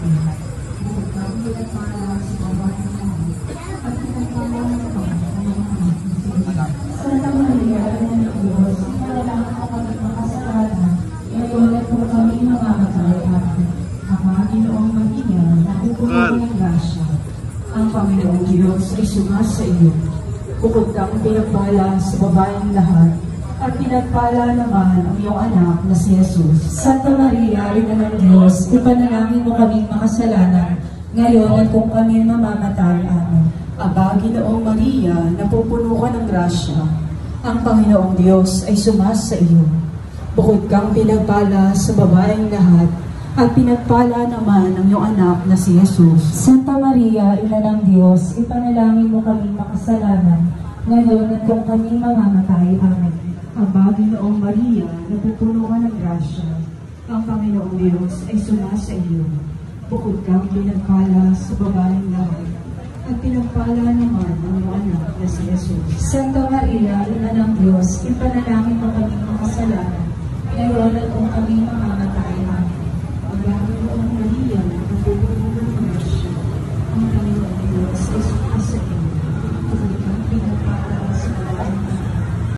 iyo. Bukod kang pinagpala sa babae ng lahat, at pinagpala naman ang iyong anak na si Jesus. Santa Maria, Ina ng Diyos, ipanalangin mo kami makasalanan, ngayon at kung kami mamamatay. Amen. Ama, Ginoong Maria, napupuno ng grasya, ang Panginoong Diyos ay sumasa iyo. Bukod kang pinagpala sa babaeng lahat, at pinagpala naman ang iyong anak na si Jesus. Santa Maria, Ina ng Diyos, ipanalangin mo kaming makasalanan, ngayon at kung kami mamamatay. Amen. Aba, Ginoong Maria, napupuno ka ng grasya, ang Panginoong Diyos ay sumasa iyo. Bukod kang pinagpala sa babaeng lahat, at pinagpala naman ang iyong anak na si Jesus. Santa Maria, Ina ng Diyos, ipanalangin mo kaming makasalanan, ngayon at kung kami mamamatay. Amen. Aba, Ginoong Maria, napupuno ka ng grasya, ang Panginoong Diyos ay sumasa iyo. Bukod kang pinagpala sa babaeng lahat, at pinagpala naman ang iyong anak na si Jesus. Santa Maria, Ina ng Diyos, ipanalangin mo kaming makasalanan, ngayon at kung kami mamamatay.